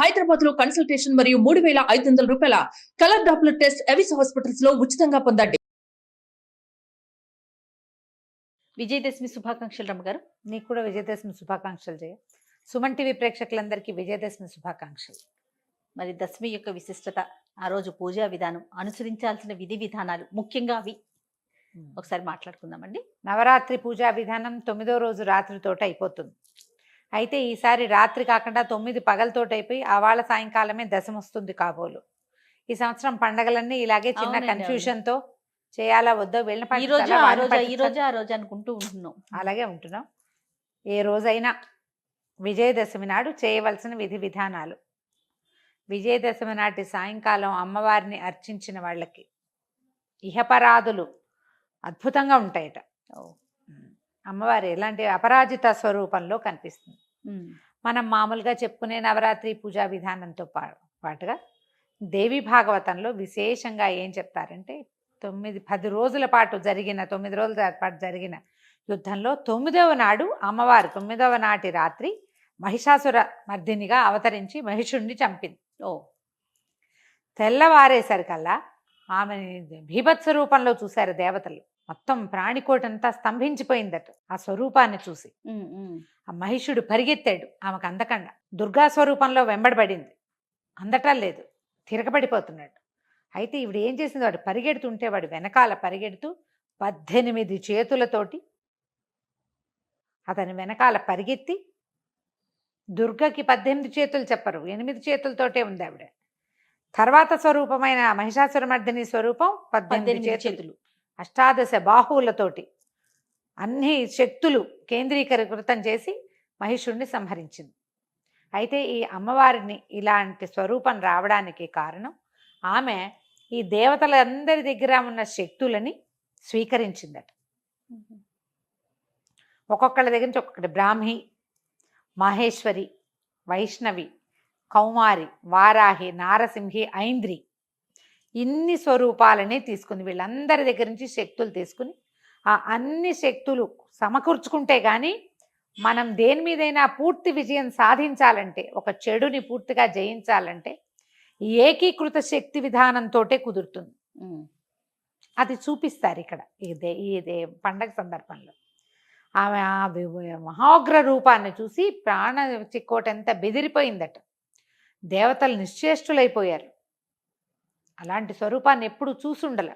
హైదరాబాద్ లో కన్సల్టేషన్ మరియు 3,500 రూపాయల colour Doppler test Avis hospitals లో ఉచితంగా పొందండి. విజయదశమి శుభాకాంక్షలు రమ్మగారు. నీకు కూడా విజయదశమి శుభాకాంక్షలు జయ. సుమన్ టీవీ ప్రేక్షకులందరికీ విజయదశమి శుభాకాంక్షలు. మరి దశమి యొక్క విశిష్టత, ఆ రోజు పూజా విధానం, అనుసరించాల్సిన విధి విధానాలు, ముఖ్యంగా అవి ఒకసారి మాట్లాడుకుందామండి. నవరాత్రి పూజా విధానం 9వ రోజు రాత్రితోట అయిపోతుంది. అయితే ఈసారి రాత్రి కాకుండా 9 పగలతోటి అయిపోయి ఆవాళ సాయంకాలమే దశమి వస్తుంది కాబోలు. ఈ సంవత్సరం పండగలన్నీ ఇలాగే చిన్న కన్ఫ్యూషన్తో చేయాలా వద్దో వెళ్ళిన ఈ రోజు ఆ రోజు అనుకుంటూ ఉంటున్నాం. అలాగే ఉంటున్నాం. ఏ రోజైనా విజయదశమి నాడు చేయవలసిన విధి విధానాలు. విజయదశమి నాటి సాయంకాలం అమ్మవారిని అర్చించిన వాళ్ళకి ఇహపరాధులు అద్భుతంగా ఉంటాయట. అమ్మవారు ఎలాంటి అపరాజిత స్వరూపంలో కనిపిస్తుంది. మనం మామూలుగా చెప్పుకునే నవరాత్రి పూజా విధానంతో పాటుగా దేవి భాగవతంలో విశేషంగా ఏం చెప్తారంటే 9-10 రోజుల పాటు జరిగిన 9 రోజుల పాటు జరిగిన యుద్ధంలో 9వ నాడు అమ్మవారు 9వ నాటి రాత్రి మహిషాసుర మర్దినిగా అవతరించి మహిషుణ్ణి చంపింది. తెల్లవారేసరికల్లా ఆమెని భీభత్స రూపంలో చూశారు దేవతలు. మొత్తం ప్రాణికోటంతా స్తంభించిపోయిందట ఆ స్వరూపాన్ని చూసి. ఆ మహిషుడు పరిగెత్తాడు ఆమెకు అందకుండా. దుర్గా స్వరూపంలో వెంబడబడింది, అందటం లేదు, తిరగబడిపోతున్నాడు. అయితే ఇవిడు ఏం చేసింది, వాడు పరిగెడుతుంటే వాడు వెనకాల పరిగెడుతూ 18 చేతులతోటి అతని వెనకాల పరిగెత్తి, దుర్గకి 18 చేతులు చెప్పరు, 8 చేతులతోటే ఉంది ఆవిడ. తర్వాత స్వరూపమైన మహిషాసురమర్దిని స్వరూపం 18 చేతులు, అష్టాదశ బాహువులతోటి అన్ని శక్తులు కేంద్రీకృతం చేసి మహిషుణ్ణి సంహరించింది. అయితే ఈ అమ్మవారిని ఇలాంటి స్వరూపం రావడానికి కారణం ఆమె ఈ దేవతలందరి దగ్గర ఉన్న శక్తులని స్వీకరించిందట. ఒక్కొక్కళ్ళ దగ్గర నుంచి ఒక్కొక్కటి బ్రాహ్మి, మహేశ్వరి, వైష్ణవి, కౌమారి, వారాహి, నారసింహి, ఐంద్రి, ఇన్ని స్వరూపాలని తీసుకుంది. వీళ్ళందరి దగ్గర నుంచి శక్తులు తీసుకుని ఆ అన్ని శక్తులు సమకూర్చుకుంటే కానీ మనం దేని మీదైనా పూర్తి విజయం సాధించాలంటే, ఒక చెడుని పూర్తిగా జయించాలంటే ఏకీకృత శక్తి విధానంతో కుదురుతుంది. అది చూపిస్తారు ఇక్కడ ఈ పండగ సందర్భంలో. ఆమె ఆ మహోగ్ర రూపాన్ని చూసి ప్రాణ చిక్కోటంతా బెదిరిపోయిందట. దేవతలు నిశ్చేష్టులైపోయారు. అలాంటి స్వరూపాన్ని ఎప్పుడు చూసుండల.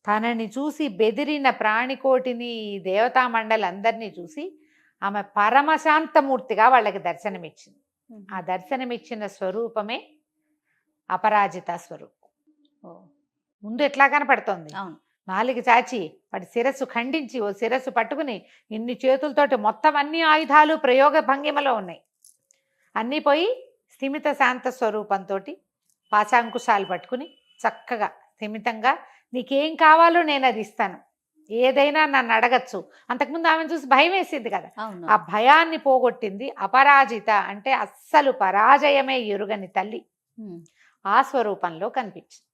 తనని చూసి బెదిరిన ప్రాణికోటిని, దేవతా మండలి అందరినీ చూసి ఆమె పరమశాంతమూర్తిగా వాళ్ళకి దర్శనమిచ్చింది. ఆ దర్శనమిచ్చిన స్వరూపమే అపరాజిత స్వరూపం. ముందు ఎట్లా కనపడుతోంది, నాలుగు చాచి వాడి శిరస్సు ఖండించి ఓ శిరస్సు పట్టుకుని ఇన్ని చేతులతోటి మొత్తం అన్ని ఆయుధాలు ప్రయోగ భంగిమలో ఉన్నాయి. అన్నీ పోయి స్థిమిత శాంత స్వరూపంతో పాశాంకుశాలు పట్టుకుని చక్కగా స్థిమితంగా నీకేం కావాలో నేను అది ఇస్తాను, ఏదైనా నన్ను అడగచ్చు. అంతకుముందు ఆమెను చూసి భయం వేసింది కదా, ఆ భయాన్ని పోగొట్టింది. అపరాజిత అంటే అస్సలు పరాజయమే ఎరుగని తల్లి ఆ స్వరూపంలో కనిపించింది.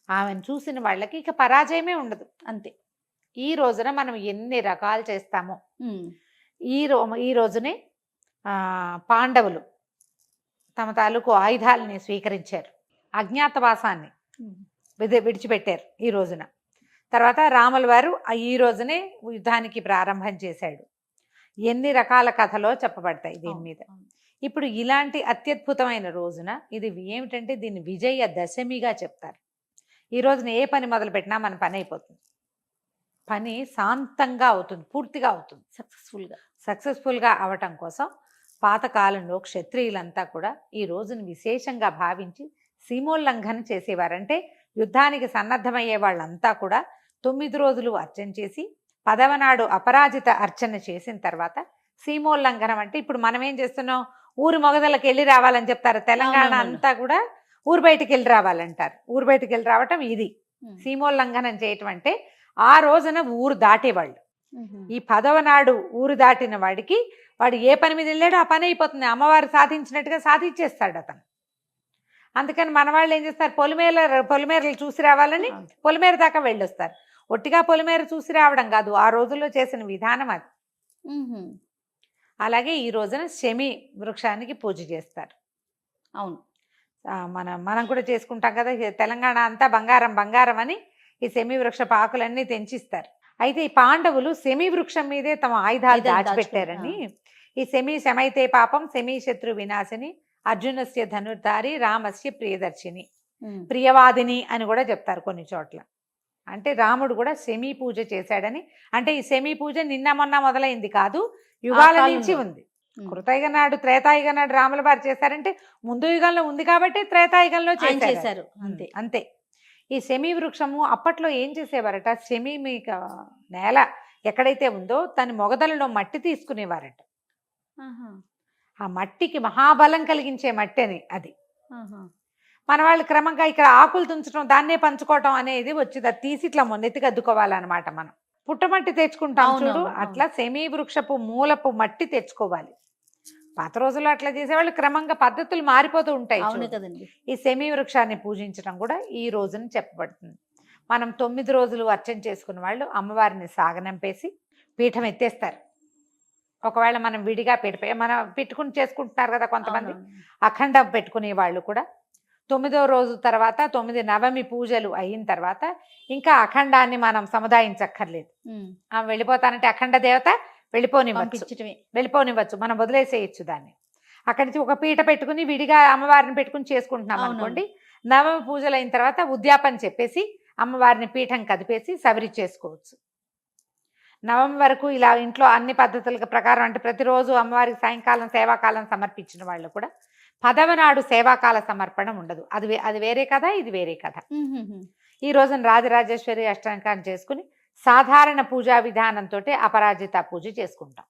ఆమెను చూసిన వాళ్ళకి ఇక పరాజయమే ఉండదు, అంతే. ఈ రోజున మనం ఎన్ని రకాలు చేస్తామో, ఈ రోజునే పాండవులు తమ తాలూకు ఆయుధాలని స్వీకరించారు, అజ్ఞాతవాసాన్ని విడిచిపెట్టారు ఈ రోజున. తర్వాత రాముల వారు ఈ రోజునే యుద్ధానికి ప్రారంభం చేశాడు. ఎన్ని రకాల కథలో చెప్పబడతాయి దీని మీద. ఇప్పుడు ఇలాంటి అత్యద్భుతమైన రోజున ఇది ఏమిటంటే దీన్ని విజయ దశమిగా చెప్తారు. ఈ రోజున ఏ పని మొదలుపెట్టినా మన పని అయిపోతుంది, పని శాంతంగా అవుతుంది, పూర్తిగా అవుతుంది, సక్సెస్ఫుల్గా అవటం కోసం పాతకాలంలో క్షత్రియులంతా కూడా ఈ రోజును విశేషంగా భావించి సీమోల్లంఘన చేసేవారు. అంటే యుద్ధానికి సన్నద్ధమయ్యే వాళ్ళంతా కూడా 9 రోజులు అర్చన చేసి 10వ నాడు అపరాజిత అర్చన చేసిన తర్వాత సీమోల్లంఘనం అంటే ఇప్పుడు మనం ఏం చేస్తున్నాం, ఊరు మొగదలకు వెళ్ళి రావాలని చెప్తారు. తెలంగాణ అంతా కూడా ఊరు బయటికి వెళ్ళి రావాలంటారు. ఊరు బయటికి వెళ్ళి రావటం ఇది సీమోల్లంఘనం చేయటం. అంటే ఆ రోజున ఊరు దాటేవాళ్ళు. ఈ 10వ నాడు ఊరు దాటిన వాడికి వాడు ఏ పని మీద వెళ్ళాడో ఆ పని అయిపోతుంది, అమ్మవారు సాధించినట్టుగా సాధించేస్తాడు అతను. అందుకని మన వాళ్ళు ఏం చేస్తారు, పొలిమేరలు చూసి రావాలని పొలిమేర దాకా వెళ్ళొస్తారు. ఒట్టిగా పొలిమేర చూసి రావడం కాదు, ఆ రోజుల్లో చేసిన విధానం అది. అలాగే ఈ రోజున శమి వృక్షానికి పూజ చేస్తారు. అవును. మనం కూడా చేసుకుంటాం కదా, తెలంగాణ అంతా బంగారం బంగారం అని ఈ శమి వృక్ష ఆకులన్నీ తెంచిస్తారు. అయితే ఈ పాండవులు శమి వృక్షం మీదే తమ ఆయుధాలు దాచిపెట్టారని, ఈ శమైతే పాపం శమి శత్రు వినాశిని అర్జునస్య ధనుర్ధారి రామస్య ప్రియదర్శిని ప్రియవాదిని అని కూడా చెప్తారు కొన్ని చోట్ల. అంటే రాముడు కూడా శమి పూజ చేశాడని. అంటే ఈ శమి పూజ నిన్న మొన్న మొదలైంది కాదు, యుగాల నుంచి ఉంది. కృతయుగ నాడు త్రేతాయుగ నాడు రాముల వారు చేశారంటే ముందు యుగంలో ఉంది కాబట్టి త్రేతాయుగంలో చేశారు. అంతే. ఈ శమి వృక్షము అప్పట్లో ఏం చేసేవారట, శమి మీకు నేల ఎక్కడైతే ఉందో దాని మొగదలలో మట్టి తీసుకునేవారట. ఆ మట్టికి మహాబలం కలిగించే మట్టి అని అది. మన వాళ్ళు క్రమంగా ఇక్కడ ఆకులు తుంచడం దాన్నే పంచుకోవటం అనేది వచ్చింది. అది తీసి ఇట్లా మొన్నెత్తికి అద్దుకోవాలన్నమాట. మనం పుట్టమట్టి తెచ్చుకుంటాం చూడు, అట్లా శమీ వృక్షపు మూలపు మట్టి తెచ్చుకోవాలి. పాత రోజుల్లో అట్లా చేసేవాళ్ళు. క్రమంగా పద్ధతులు మారిపోతూ ఉంటాయి కదండి. ఈ శమీ వృక్షాన్ని పూజించడం కూడా ఈ రోజున చెప్పబడుతుంది. మనం 9 రోజులు అర్చన చేసుకున్న వాళ్ళు అమ్మవారిని సాగనంపేసి పీఠం ఎత్తేస్తారు. ఒకవేళ మనం విడిగా మనం పెట్టుకుని చేసుకుంటున్నారు కదా కొంతమంది, అఖండం పెట్టుకునే వాళ్ళు కూడా 9వ రోజు తర్వాత 9 నవమి పూజలు అయిన తర్వాత ఇంకా అఖండాన్ని మనం సముదాయించక్కర్లేదు. వెళ్ళిపోతానంటే అఖండ దేవత వెళ్ళిపోనివ్వచ్చు, మనం వదిలేసేయచ్చు దాన్ని. అక్కడి నుంచి ఒక పీట పెట్టుకుని విడిగా అమ్మవారిని పెట్టుకుని చేసుకుంటున్నాం అనుకోండి. నవమి పూజలు అయిన తర్వాత ఉద్యాపన చెప్పేసి అమ్మవారిని పీఠం కదిపేసి సవరి చేసుకోవచ్చు. నవమి వరకు ఇలా ఇంట్లో అన్ని పద్ధతుల ప్రకారం, అంటే ప్రతిరోజు అమ్మవారికి సాయంకాలం సేవాకాలం సమర్పించిన వాళ్ళు కూడా 10వ నాడు సేవాకాల సమర్పణ ఉండదు. అది వేరే కథ, ఇది వేరే కథ. ఈ రోజున రాజరాజేశ్వరి అష్టాంగాన్ని చేసుకుని సాధారణ పూజా విధానంతో అపరాజిత పూజ చేసుకుంటాం.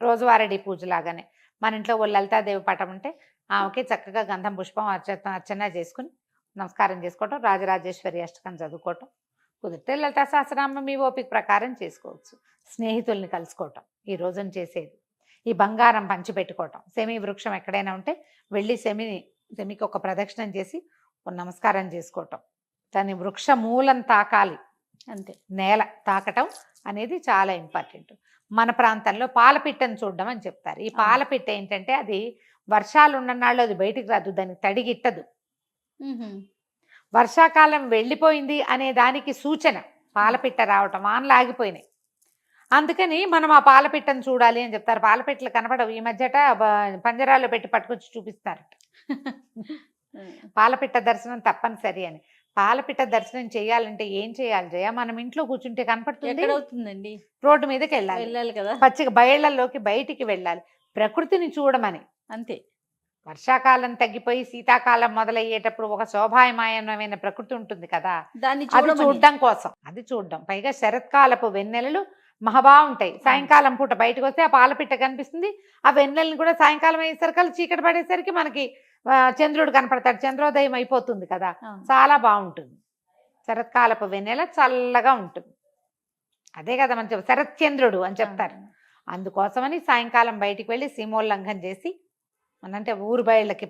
రోజువారీ పూజలాగానే మన ఇంట్లో ఓ లలితాదేవి పటం ఉంటే ఆమెకి చక్కగా గంధం పుష్పం అర్చన చేసుకుని నమస్కారం చేసుకోవటం, రాజరాజేశ్వరి అష్టకం చదువుకోవటం. కుదిరితే లలితా సహస్రనామం మీ ఓపిక ప్రకారం చేసుకోవచ్చు. స్నేహితుల్ని కలుసుకోవటం ఈ రోజున చేసేది. ఈ బంగారం పంచిపెట్టుకోవటం. శమీ వృక్షం ఎక్కడైనా ఉంటే వెళ్ళి శమికి ఒక ప్రదక్షిణం చేసి నమస్కారం చేసుకోవటం. దాని వృక్ష మూలం తాకాలి, అంతే. నేల తాకటం అనేది చాలా ఇంపార్టెంట్. మన ప్రాంతంలో పాలపిట్టను చూడడం అని చెప్తారు. ఈ పాలపిట్ట ఏంటంటే అది వర్షాలు ఉన్ననాళ్ళు అది బయటికి రాదు, దానికి తడిగిట్టదు. వర్షాకాలం వెళ్ళిపోయింది అనే దానికి సూచన పాలపిట్ట రావటం. వానలు ఆగిపోయినాయి, అందుకని మనం ఆ పాలపిట్టను చూడాలి అని చెప్తారు. పాలపిట్టలు కనపడవు ఈ మధ్యట, పంజరాల్లో పెట్టి పట్టుకొచ్చి చూపిస్తారట. పాలపిట్ట దర్శనం తప్పనిసరి అని. పాలపిట్ట దర్శనం చేయాలంటే ఏం చేయాలి జయ? మనం ఇంట్లో కూర్చుంటే కనపడుతుంది, రోడ్డు మీదకి వెళ్ళాలి కదా, పచ్చిక బయళ్లలోకి బయటికి వెళ్ళాలి, ప్రకృతిని చూడమని. అంతే. వర్షాకాలం తగ్గిపోయి శీతాకాలం మొదలయ్యేటప్పుడు ఒక శోభాయమానమైన ప్రకృతి ఉంటుంది కదా, అది చూడడం కోసం. అది చూడడం. పైగా శరత్కాలపు వెన్నెలలు మహాబాగుంటాయి. సాయంకాలం పూట బయటకు వస్తే ఆ పాలపిట్ట కనిపిస్తుంది. ఆ వెన్నెలని కూడా సాయంకాలం అయ్యేసరికి చీకటి పడేసరికి మనకి చంద్రుడు కనపడతాడు, చంద్రోదయం అయిపోతుంది కదా, చాలా బాగుంటుంది. శరత్కాలపు వెన్నెల చల్లగా ఉంటుంది. అదే కదా మనం శరత్చంద్రుడు అని చెప్తారు. అందుకోసమని సాయంకాలం బయటికి వెళ్ళి సీమోల్లంఘన చేసి, అంటే ఊరు బయళ్ళకి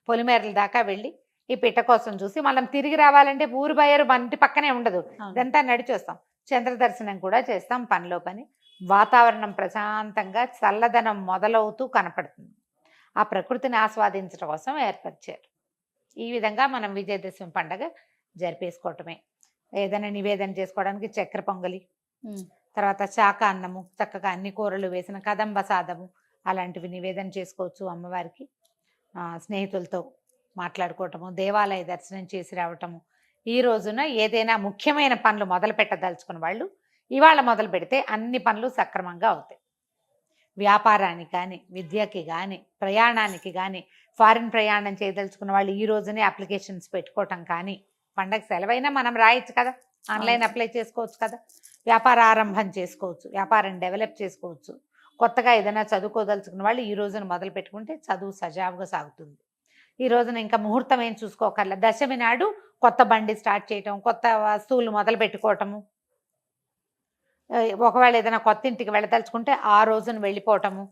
పొలిమేరల దాకా వెళ్ళి ఈ పిట్ట కోసం చూసి మనం తిరిగి రావాలంటే ఊరు బయరు మన ఇంటి పక్కనే ఉండదు, ఇదంతా నడిచి వస్తాం. చంద్ర దర్శనం కూడా చేస్తాం. పనిలో పని వాతావరణం ప్రశాంతంగా చల్లదనం మొదలవుతూ కనపడుతుంది. ఆ ప్రకృతిని ఆస్వాదించడం కోసం ఏర్పరిచారు. ఈ విధంగా మనం విజయదశమి పండగ జరిపేసుకోవటమే. ఏదైనా నివేదన చేసుకోవడానికి చక్కెర పొంగలి, తర్వాత శాఖ అన్నము, చక్కగా అన్ని కూరలు వేసిన కదంబ సాదము, అలాంటివి నివేదన చేసుకోవచ్చు అమ్మవారికి. స్నేహితులతో మాట్లాడుకోవటము, దేవాలయ దర్శనం చేసి రావటము. ఈ రోజున ఏదైనా ముఖ్యమైన పనులు మొదలు పెట్టదలుచుకున్న వాళ్ళు ఇవాళ మొదలు పెడితే అన్ని పనులు సక్రమంగా అవుతాయి. వ్యాపారానికి కానీ, విద్యకి కానీ, ప్రయాణానికి కానీ, ఫారిన్ ప్రయాణం చేయదలుచుకున్న వాళ్ళు ఈ రోజునే అప్లికేషన్స్ పెట్టుకోవటం కానీ, పండగ సెలవైనా మనం రాయొచ్చు కదా, ఆన్లైన్ అప్లై చేసుకోవచ్చు కదా, వ్యాపార ఆరంభం చేసుకోవచ్చు, వ్యాపారం డెవలప్ చేసుకోవచ్చు. కొత్తగా ఏదైనా చదువుకోదలుచుకున్న వాళ్ళు ఈ రోజున మొదలు పెట్టుకుంటే చదువు సజావుగా సాగుతుంది. ఈ రోజున ఇంకా ముహూర్తం ఏం చూసుకోకర్లేదు. దశమి నాడు కొత్త బండి స్టార్ట్ చేయటం, కొత్త వస్తువులు మొదలు పెట్టుకోవటము, ఒకవేళ ఏదైనా కొత్త ఇంటికి వెళ్ళదలుచుకుంటే ఆ రోజున వెళ్ళిపోవటము,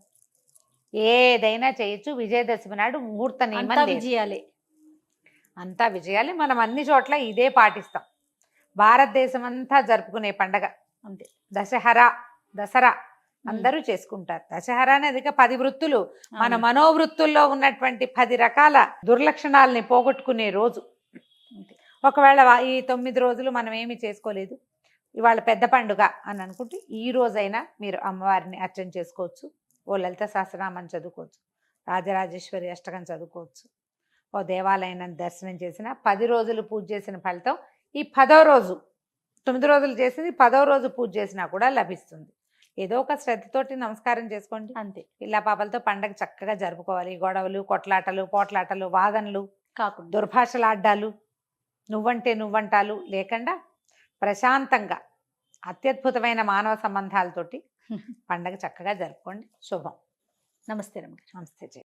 ఏదైనా చేయొచ్చు. విజయదశమి నాడు ముహూర్త నియమం విజయాలి, అంతా విజయాలి. మనం అన్ని చోట్ల ఇదే పాటిస్తాం. భారతదేశం అంతా జరుపుకునే పండగ అంతే. దసరా అందరూ చేసుకుంటారు. దశహర అనేది ఇక 10 వృత్తులు, మన అవును. మనోవృత్తుల్లో ఉన్నటువంటి 10 రకాల దుర్లక్షణాలని పోగొట్టుకునే రోజు. ఒకవేళ ఈ 9 రోజులు మనం ఏమి చేసుకోలేదు, ఇవాళ పెద్ద పండుగ అని అనుకుంటే ఈ రోజైనా మీరు అమ్మవారిని అర్చన చేసుకోవచ్చు. ఓ లలిత సహస్రనామం చదువుకోవచ్చు, రాజరాజేశ్వరి అష్టకం చదువుకోవచ్చు, ఓ దేవాలయం దర్శనం చేసిన 10 రోజులు పూజ చేసిన ఫలితం ఈ 10వ రోజు, 9 రోజులు చేసింది 10వ రోజు పూజ చేసినా కూడా లభిస్తుంది. ఏదో ఒక శ్రద్ధతోటి నమస్కారం చేసుకోండి. అంతే పిల్ల పాపలతో పండగ చక్కగా జరుపుకోవాలి. గొడవలు, కొట్లాటలు, పోట్లాటలు, వాదనలు, కాకుండా దుర్భాషలాడ్డాలు, నువ్వంటే నువ్వంటాలు లేకుండా ప్రశాంతంగా అత్యద్భుతమైన మానవ సంబంధాలతోటి పండగ చక్కగా జరుపుకోండి. శుభం. నమస్తే రమ్య గారు. నమస్తే జయ.